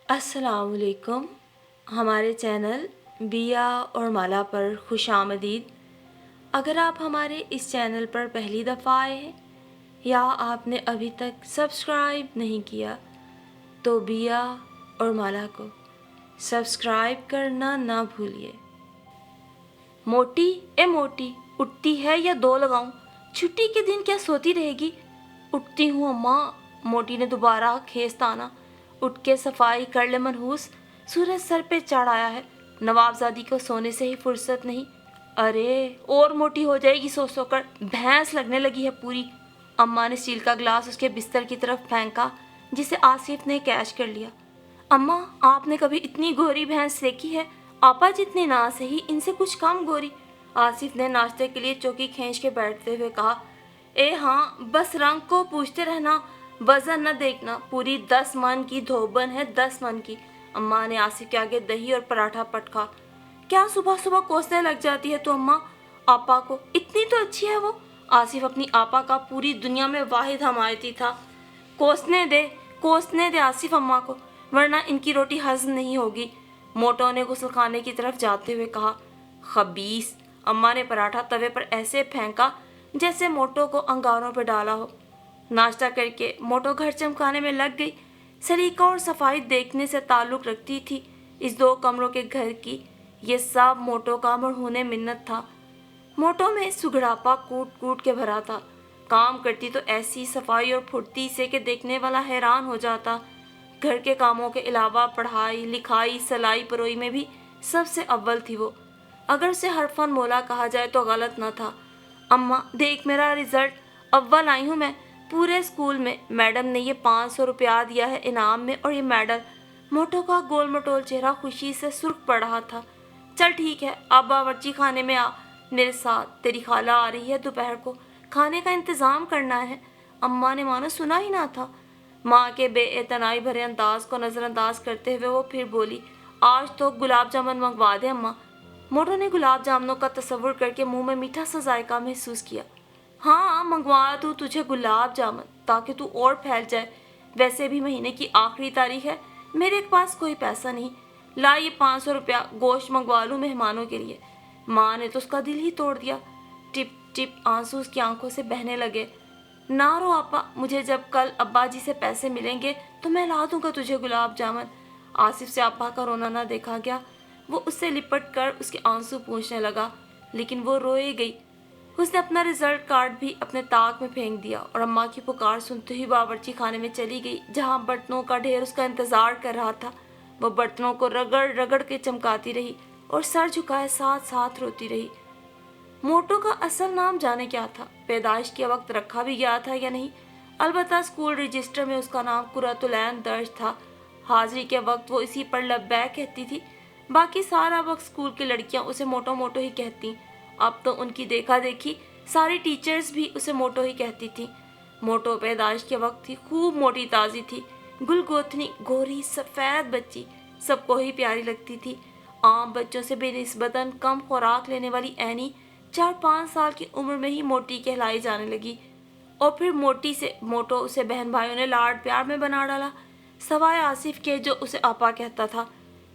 अस्सलाम वालेकुम। हमारे चैनल बिया और माला पर खुश आमदीद। अगर आप हमारे इस चैनल पर पहली दफ़ा आए हैं या आपने अभी तक सब्सक्राइब नहीं किया तो बिया और माला को सब्सक्राइब करना ना भूलिए। मोटी ए मोटी, उठती है या दो लगाऊं? छुट्टी के दिन क्या सोती रहेगी? उठती हूँ अम्मा। मोटी ने दोबारा खेस ताना। उठ के सफाई कर ले मनहूस, सूरज सर पे चढ़ आया है। नवाबजादी को सोने से ही फुर्सत नहीं। अरे और मोटी हो जाएगी सो सो कर, भैंस लगने लगी है पूरी। अम्मा ने स्टील का ग्लास उसके बिस्तर की तरफ फेंका जिसे आसिफ ने कैच कर लिया। अम्मा, आपने कभी इतनी गोरी भैंस देखी है? आपा जितनी ना सही, इनसे कुछ कम गोरी। आसिफ ने नाश्ते के लिए चौकी खींच के बैठते हुए कहा। ए हाँ, बस रंग को पूछते रहना, वजन न देखना। पूरी 10 मन की धोबन है, 10 मन की। अम्मा ने आसिफ के आगे दही और पराठा पटका। क्या सुबह सुबह कोसने लग जाती है तू अम्मा? आपा को इतनी तो अच्छी है वो। आसिफ अपनी आपा का पूरी दुनिया में वाहिद हमायती था। कोसने दे, कोसने दे आसिफ अम्मा को, वरना इनकी रोटी हजम नहीं होगी। मोटो ने गुस्ल खाने की तरफ जाते हुए कहा। खबीस। अम्मा ने पराठा तवे पर ऐसे फेंका जैसे मोटो को अंगारों पर डाला हो। नाश्ता करके मोटो घर चमकाने में लग गई। सलीका और सफाई देखने से ताल्लुक रखती थी इस 2 कमरों के घर की। ये सब मोटो का मरहूने मिन्नत था। मोटो में सुगड़ापा कूट कूट के भरा था। काम करती तो ऐसी सफाई और फुर्ती से कि देखने वाला हैरान हो जाता। घर के कामों के अलावा पढ़ाई लिखाई सलाई परोई में भी सबसे अव्वल थी वो। अगर उसे हरफन मोला कहा जाए तो गलत न था। अम्मा देख मेरा रिजल्ट, अव्वल आई हूँ मैं पूरे स्कूल में। मैडम ने ये 500 रुपया दिया है इनाम में, और ये मेडल। मोटो का गोल मटोल चेहरा खुशी से सुर्ख पड़ रहा था। चल ठीक है, अब बावर्ची खाने में आ मेरे साथ, तेरी खाला आ रही है दोपहर को, खाने का इंतज़ाम करना है। अम्मा ने मानो सुना ही ना था। माँ के बेइतनाई भरे अंदाज को नज़रअंदाज करते हुए वो फिर बोली। आज तो गुलाब जामुन मंगवा दे अम्मा। मोटो ने गुलाब जामुनों का तस्वुर करके मुंह में मीठा सा जायका महसूस किया। हाँ मंगवा दूँ तुझे गुलाब जामुन, ताकि तू और फैल जाए। वैसे भी महीने की आखिरी तारीख है, मेरे पास कोई पैसा नहीं। ला ये 500 रुपया, गोश्त मंगवा लूँ मेहमानों के लिए। माँ ने तो उसका दिल ही तोड़ दिया। टिप टिप आंसू उसकी आंखों से बहने लगे। ना रो आपा, मुझे जब कल अब्बा जी से पैसे मिलेंगे तो मैं ला दूंगा तुझे गुलाब जामुन। आसिफ से आपा का रोना ना देखा गया। वो उससे लिपट कर उसके आंसू पूंछने लगा, लेकिन वो रोए गई। उसने अपना रिजल्ट कार्ड भी अपने ताक में फेंक दिया और अम्मा की पुकार सुनते ही बावर्ची खाने में चली गई, जहाँ बर्तनों का ढेर उसका इंतजार कर रहा था। वो बर्तनों को रगड़ रगड़ के चमकाती रही और सर झुकाए साथ साथ रोती रही। मोटो का असल नाम जाने क्या था, पैदाइश के वक्त रखा भी गया था या नहीं। अलबत्ता स्कूल रजिस्टर में उसका नाम कुरतुलैन दर्ज था। हाजिरी के वक्त वो इसी पर लब्बैक कहती थी। बाकी सारा वक्त स्कूल की लड़कियां उसे मोटो मोटो ही कहती। अब तो उनकी देखा देखी सारी टीचर्स भी उसे मोटो ही कहती थी। मोटो पैदाइश के वक्त थी, खूब मोटी ताज़ी थी, गुलगोथनी गोरी सफ़ेद बच्ची, सबको ही प्यारी लगती थी। आम बच्चों से बेनिस्बतन कम खुराक लेने वाली एनी 4-5 साल की उम्र में ही मोटी कहलाई जाने लगी। और फिर मोटी से मोटो उसे बहन भाइयों ने लाड प्यार में बना डाला, सवाए आसिफ के जो उसे आपा कहता था।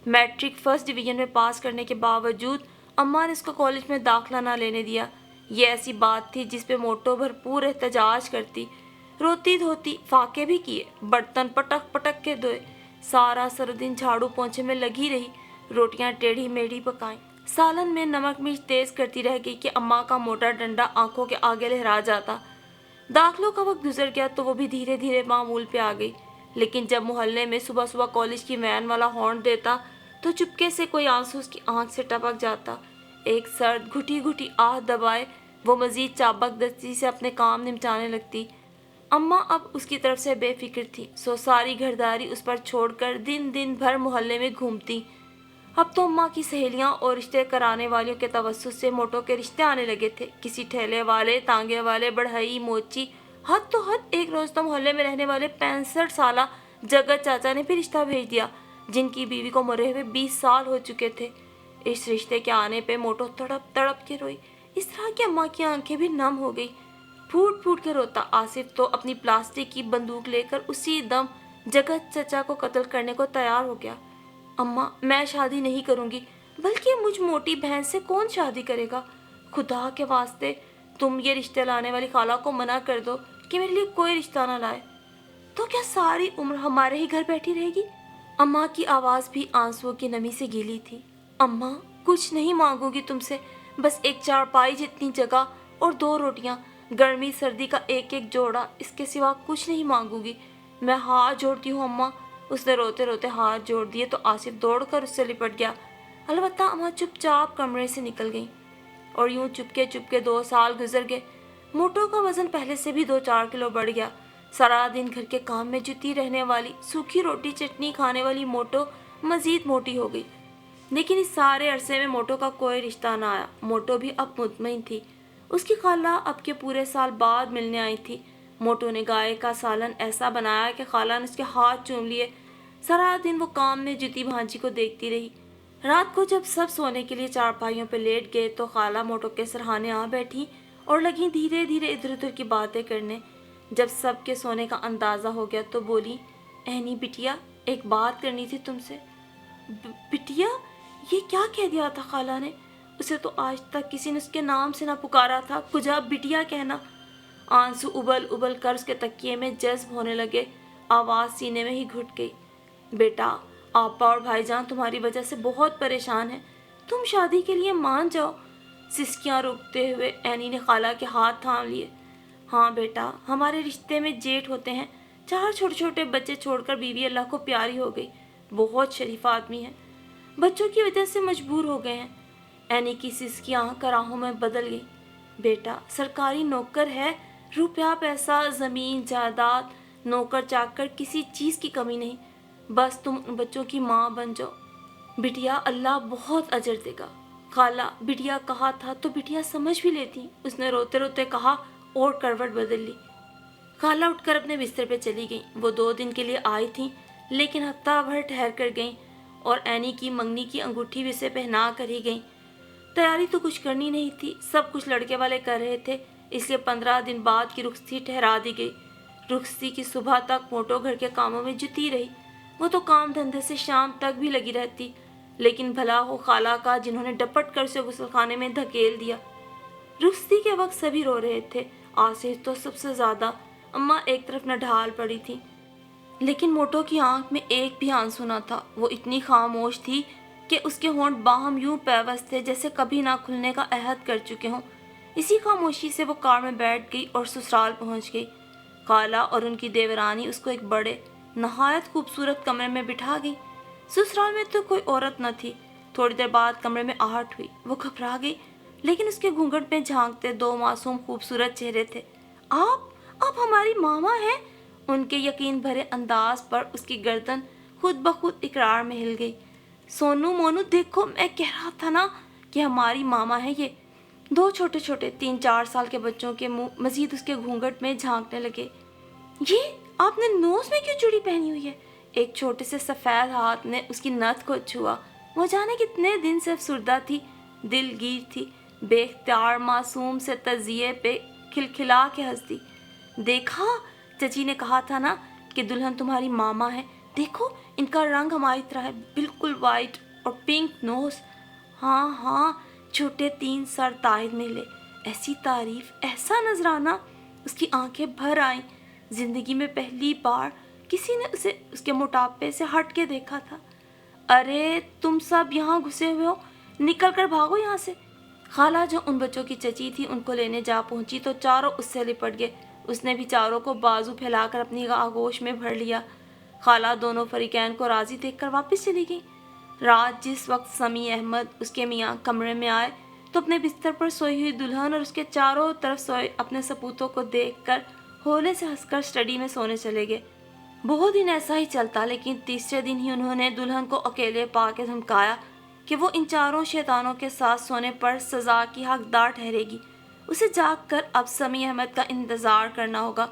मैट्रिक फर्स्ट डिवीजन में पास करने के बावजूद अम्मा ने उसको कॉलेज में दाखिला ना लेने दिया। ये ऐसी बात थी जिस पे मोटो भरपूर एहतजाज करती। रोती धोती फाके भी किए, बर्तन पटक पटक के धोए, सारा सर दिन झाड़ू पोंछे में लगी रही, रोटियां टेढ़ी मेढ़ी पकाई, सालन में नमक मिर्च तेज करती रह गई कि अम्मा का मोटा डंडा आंखों के आगे लहरा जाता। दाखिलों का वक्त गुजर गया तो वो भी धीरे धीरे मामूल पे आ गई। लेकिन जब मोहल्ले में सुबह सुबह कॉलेज की वैन वाला हॉर्न देता तो चुपके से कोई आंसू उसकी आंख से टपक जाता। एक सर्द घुटी घुटी आह दबाए वो मजीद चाबक दस्ती से अपने काम निपटाने लगती। अम्मा अब उसकी तरफ से बेफिक्र थी, सो सारी घरदारी उस पर छोड़कर दिन दिन भर मोहल्ले में घूमती। अब तो अम्मा की सहेलियां और रिश्ते कराने वालियों के तवस्सुस से मोटो के रिश्ते आने लगे थे। किसी ठेले वाले, तांगे वाले, बढ़ई, मोची, हद तो हद एक रोज तो मोहल्ले में रहने वाले 65 साला जगत चाचा ने भी रिश्ता भेज दिया, जिनकी बीवी को मरे हुए 20 साल हो चुके थे। इस रिश्ते के आने पे मोटो तड़प तड़प के रोई। इस तरह की अम्मा की आंखें भी नम हो गई। फूट फूट के रोता। आसिफ तो अपनी प्लास्टिक की बंदूक लेकर उसी दम जगत चचा को कत्ल करने को तैयार हो गया। अम्मा, मैं शादी नहीं करूँगी, बल्कि मुझ मोटी बहन से कौन शादी करेगा? खुदा के वास्ते तुम ये रिश्ते लाने वाली खाला को मना कर दो कि मेरे लिए कोई रिश्ता ना लाए। तो क्या सारी उम्र हमारे ही घर बैठी रहेगी? अम्मा की आवाज़ भी आंसुओं की नमी से गीली थी। अम्मा, कुछ नहीं मांगूंगी तुमसे, बस एक चारपाई जितनी जगह और 2 रोटियां, गर्मी सर्दी का एक एक जोड़ा, इसके सिवा कुछ नहीं मांगूंगी। मैं हाथ जोड़ती हूँ अम्मा। उसने रोते रोते हाथ जोड़ दिए तो आसिफ दौड़कर उससे लिपट गया। अलबत्ता अम्मा चुपचाप कमरे से निकल गई। और यूं चुपके चुपके 2 साल गुजर गए। मोटो का वजन पहले से भी 2-4 किलो बढ़ गया। सारा दिन घर के काम में जुटी रहने वाली, सूखी रोटी चटनी खाने वाली मोटो मजीद मोटी हो गई। लेकिन इस सारे अरसे में मोटो का कोई रिश्ता ना आया। मोटो भी अब मुतमईन थी। उसकी खाला अब के पूरे साल बाद मिलने आई थी। मोटो ने गाय का सालन ऐसा बनाया कि खाला ने उसके हाथ चूम लिए। सारा दिन वो काम में जुटी भांजी को देखती रही। रात को जब सब सोने के लिए चारपाइयों पर लेट गए तो खाला मोटो के सरहाने आ बैठी और लगी धीरे धीरे इधर उधर की बातें करने। जब सबके सोने का अंदाज़ा हो गया तो बोली, ऐनी बिटिया, एक बात करनी थी तुमसे। बिटिया? ये क्या कह दिया था खाला ने? उसे तो आज तक किसी ने उसके नाम से ना पुकारा था, कुजा बिटिया कहना। आंसू उबल उबल कर उसके तकिए में जज्ब होने लगे। आवाज़ सीने में ही घुट गई। बेटा, आपा और भाईजान तुम्हारी वजह से बहुत परेशान हैं। तुम शादी के लिए मान जाओ। सिसकियाँ रुकते हुए ऐनी ने खाला के हाथ थाम लिए। हाँ बेटा, हमारे रिश्ते में जेठ होते हैं। 4 छोटे छोटे बच्चे छोड़कर बीवी अल्लाह को प्यारी हो गई। बहुत शरीफ आदमी है। बच्चों की वजह से मजबूर हो गए हैं। ऐनी की सिसकियाँ कराहों में बदल गई। बेटा, सरकारी नौकर है, रुपया पैसा, ज़मीन जायदाद, नौकर चाकर, किसी चीज़ की कमी नहीं। बस तुम उन बच्चों की माँ बन जाओ। बिटिया, अल्लाह बहुत अजर देगा। खाला, बिटिया कहा था तो बिटिया समझ भी लेती, उसने रोते रोते कहा और करवट बदल ली। खाला उठकर अपने बिस्तर पे चली गई। वो 2 दिन के लिए आई थी, लेकिन हफ्ता भर ठहर कर गई और ऐनी की मंगनी की अंगूठी भी उसे पहना कर ही गई। तैयारी तो कुछ करनी नहीं थी, सब कुछ लड़के वाले कर रहे थे, इसलिए 15 दिन बाद की रुखसती ठहरा दी गई। रुखसती की सुबह तक मोटो घर के कामों में जुटी रही। वो तो काम धंधे से शाम तक भी लगी रहती, लेकिन भला हो खाला का जिन्होंने डपट कर उसे गुस्लखाने में धकेल दिया। रुखसती के वक्त सभी रो रहे थे, आसिफ तो सबसे ज्यादा। अम्मा एक तरफ नढाल पड़ी थी, लेकिन मोटो की आंख में एक भी आंसू न था। वो इतनी खामोश थी कि उसके होंठ बाहम यूं पैवस थे जैसे कभी ना खुलने का अहद कर चुके हों। इसी खामोशी से वो कार में बैठ गई और ससुराल पहुंच गई। खाला और उनकी देवरानी उसको एक बड़े नहायत खूबसूरत कमरे में बिठा गई। ससुराल में तो कोई औरत न थी। थोड़ी देर बाद कमरे में आहट हुई। वो घबरा गई, लेकिन उसके घूंघट में झांकते 2 मासूम खूबसूरत चेहरे थे। आप हमारी मामा हैं? उनके यकीन भरे अंदाज पर उसकी गर्दन खुद ब खुद इकरार में हिल गई। सोनू मोनू, देखो, मैं कह रहा था ना कि हमारी मामा है ये। 2 छोटे छोटे 3-4 साल के बच्चों के मुंह मजीद उसके घूंघट में झांकने लगे। ये आपने नोज में क्यों चूड़ी पहनी हुई है? एक छोटे से सफ़ेद हाथ ने उसकी नथ को छुआ। वो जाने कितने दिन से अफसुर्दा थी, दिलगीर थी, बेख्तियार मासूम से तजिए पे खिलखिला के हंसती। देखा, चची ने कहा था ना कि दुल्हन तुम्हारी मामा है। देखो, इनका रंग हमारी तरह है, बिल्कुल वाइट और पिंक नोज। हाँ हाँ, छोटे 3 सर ताहिर ने ले। ऐसी तारीफ, ऐसा नजराना। उसकी आंखें भर आईं। जिंदगी में पहली बार किसी ने उसे उसके मोटापे से हट के देखा था। अरे तुम सब यहाँ घुसे हुए हो, निकल कर भागो यहाँ से। खाला जो उन बच्चों की चची थी उनको लेने जा पहुंची तो चारों उससे लिपट गए। उसने भी चारों को बाजू फैलाकर अपनी आगोश में भर लिया। खाला दोनों फरीकैन को राजी देखकर वापस चली गई। रात जिस वक्त समी अहमद उसके मियाँ कमरे में आए तो अपने बिस्तर पर सोई हुई दुल्हन और उसके चारों तरफ सोए अपने सपूतों को देखकर होले से हंसकर स्टडी में सोने चले गए। बहुत दिन ऐसा ही चलता, लेकिन तीसरे दिन ही उन्होंने दुल्हन को अकेले पाके धमकाया कि वो इन चारों शैतानों के साथ सोने पर सज़ा की हकदार ठहरेगी। उसे जाग कर अब समी अहमद का इंतज़ार करना होगा।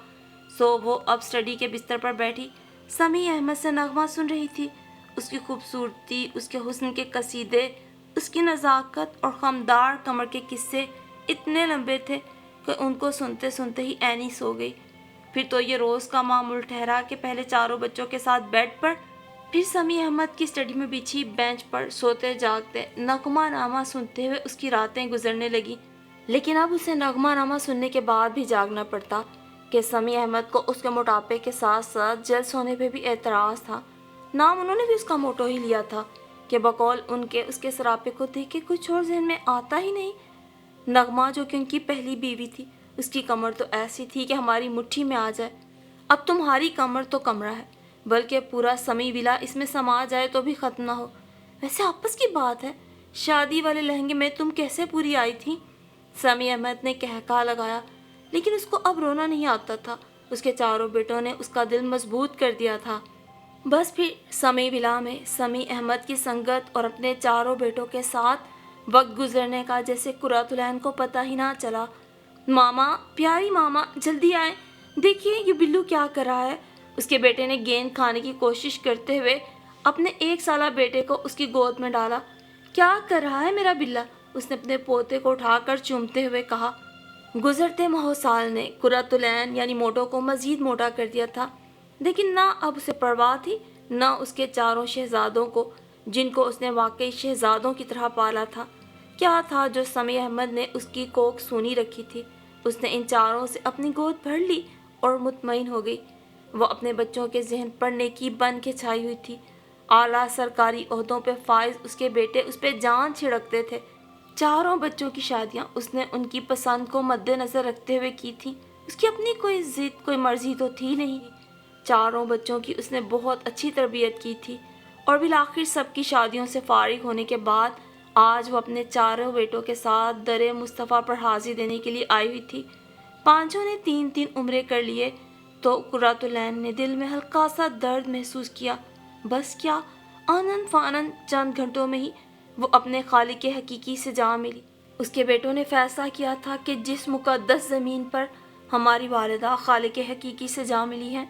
सो वो अब स्टडी के बिस्तर पर बैठी समी अहमद से नगमा सुन रही थी। उसकी खूबसूरती, उसके हुस्न के कसीदे, उसकी नज़ाकत और खमदार कमर के किस्से इतने लंबे थे कि उनको सुनते सुनते ही ऐनी सो गई। پھر تو یہ روز کا معمول ٹھہرا کہ پہلے چاروں بچوں کے ساتھ بیڈ پر، پھر سمیع احمد کی اسٹڈی میں بچھی بینچ پر سوتے جاگتے نغمہ نامہ سنتے ہوئے اس کی راتیں گزرنے لگی۔ لیکن اب اسے نغمہ نامہ سننے کے بعد بھی جاگنا پڑتا کہ سمیع احمد کو اس کے موٹاپے کے ساتھ ساتھ جلد سونے پہ بھی اعتراض تھا۔ نام انہوں نے بھی اس کا موٹو ہی لیا تھا کہ بقول ان کے اس کے سراپے کو دیکھ کے کچھ اور ذہن میں آتا ہی نہیں۔ نغمہ جو کہ ان کی پہلی بیوی تھی، اس کی کمر تو ایسی تھی کہ ہماری مٹھی میں آ جائے۔ اب تمہاری کمر تو کمرہ ہے، بلکہ پورا سمی ولا اس میں سما جائے تو بھی ختم نہ ہو۔ ویسے آپس کی بات ہے، شادی والے لہنگے میں تم کیسے پوری آئی تھی؟ سمیع احمد نے کہکہا لگایا، لیکن اس کو اب رونا نہیں آتا تھا۔ اس کے چاروں بیٹوں نے اس کا دل مضبوط کر دیا تھا۔ بس پھر سمی ولا میں سمیع احمد کی سنگت اور اپنے چاروں بیٹوں کے ساتھ وقت گزرنے کا جیسے قرۃ العین کو پتہ ہی نہ چلا۔ ماما، پیاری ماما، جلدی آئیں، دیکھیے یہ بلو کیا کر رہا ہے۔ اس کے بیٹے نے گیند کھانے کی کوشش کرتے ہوئے اپنے 1 سالہ بیٹے کو اس کی گود میں ڈالا۔ کیا کر رہا ہے میرا بلا؟ اس نے اپنے پوتے کو اٹھا کر چومتے ہوئے کہا۔ گزرتے ماہ و سال نے قرۃ العین یعنی موٹو کو مزید موٹا کر دیا تھا، لیکن نہ اب اسے پرواہ تھی، نہ اس کے چاروں شہزادوں کو جن کو اس نے واقعی شہزادوں کی طرح پالا تھا۔ کیا تھا جو سمیع احمد نے اس کی کوکھ سونی رکھی تھی؟ اس نے ان چاروں سے اپنی گود بھر لی اور مطمئن ہو گئی۔ وہ اپنے بچوں کے ذہن پر نیکی بن کے چھائی ہوئی تھی۔ اعلیٰ سرکاری عہدوں پہ فائز اس کے بیٹے اس پہ جان چھڑکتے تھے۔ چاروں بچوں کی شادیاں اس نے ان کی پسند کو مد نظر رکھتے ہوئے کی تھیں۔ اس کی اپنی کوئی ضد، کوئی مرضی تو تھی نہیں۔ چاروں بچوں کی اس نے بہت اچھی تربیت کی تھی، اور بالآخر سب کی شادیوں سے فارغ ہونے کے بعد آج وہ اپنے چاروں بیٹوں کے ساتھ در مصطفیٰ پر حاضری دینے کے لیے آئی ہوئی تھی۔ پانچوں نے 3 عمرے کر لیے تو قرۃ العین نے دل میں ہلکا سا درد محسوس کیا۔ بس کیا، آنند فانند چند گھنٹوں میں ہی وہ اپنے خالق حقیقی سے جا ملی۔ اس کے بیٹوں نے فیصلہ کیا تھا کہ جس مقدس زمین پر ہماری والدہ خالق حقیقی سے جا ملی ہیں،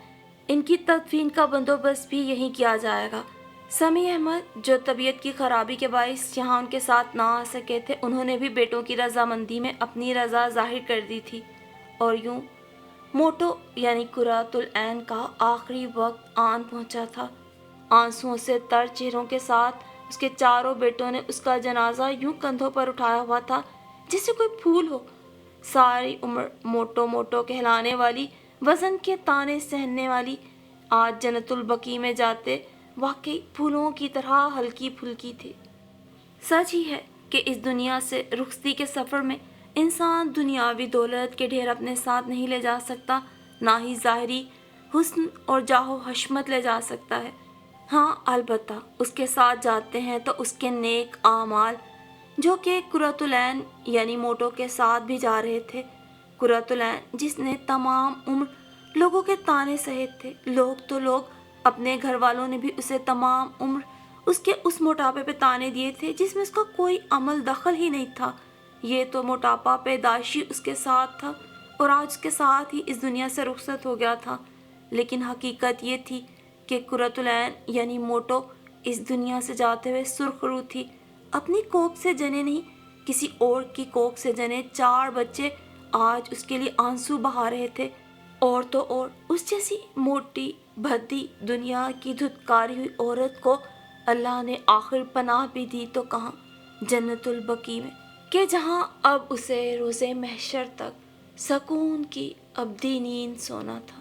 ان کی تدفین کا بندوبست بھی یہیں کیا جائے گا۔ سمیع احمد جو طبیعت کی خرابی کے باعث یہاں ان کے ساتھ نہ آ سکے تھے، انہوں نے بھی بیٹوں کی رضامندی میں اپنی رضا ظاہر کر دی تھی، اور یوں موٹو یعنی قرۃ العین کا آخری وقت آن پہنچا تھا۔ آنسوؤں سے تر چہروں کے ساتھ اس کے چاروں بیٹوں نے اس کا جنازہ یوں کندھوں پر اٹھایا ہوا تھا جیسے کوئی پھول ہو۔ ساری عمر موٹو موٹو کہلانے والی، وزن کے تانے سہنے والی، آج جنت البقیع میں جاتے واقعی پھولوں کی طرح ہلکی پھلکی تھی۔ سچ ہی ہے کہ اس دنیا سے رخصتی کے سفر میں انسان دنیاوی دولت کے ڈھیر اپنے ساتھ نہیں لے جا سکتا، نہ ہی ظاہری حسن اور جاہ و حشمت لے جا سکتا ہے۔ ہاں البتہ اس کے ساتھ جاتے ہیں تو اس کے نیک اعمال، جو کہ قرۃ العین یعنی موٹو کے ساتھ بھی جا رہے تھے۔ قرۃ العین جس نے تمام عمر لوگوں کے تانے سہے تھے، لوگ تو لوگ، اپنے گھر والوں نے بھی اسے تمام عمر اس کے اس موٹاپے پہ تانے دیے تھے جس میں اس کا کوئی عمل دخل ہی نہیں تھا۔ یہ تو موٹاپا پیدائشی اس کے ساتھ تھا، اور آج اس کے ساتھ ہی اس دنیا سے رخصت ہو گیا تھا۔ لیکن حقیقت یہ تھی کہ قرۃ العین یعنی موٹو اس دنیا سے جاتے ہوئے سرخ رو تھی۔ اپنی کوکھ سے جنے نہیں، کسی اور کی کوکھ سے جنے 4 بچے آج اس کے لیے آنسو بہا رہے تھے، اور تو اور اس جیسی موٹی بھدی دنیا کی دھتکاری ہوئی عورت کو اللہ نے آخر پناہ بھی دی تو کہاں، جنت البقیع میں، کہ جہاں اب اسے روز محشر تک سکون کی ابدی نیند سونا تھا۔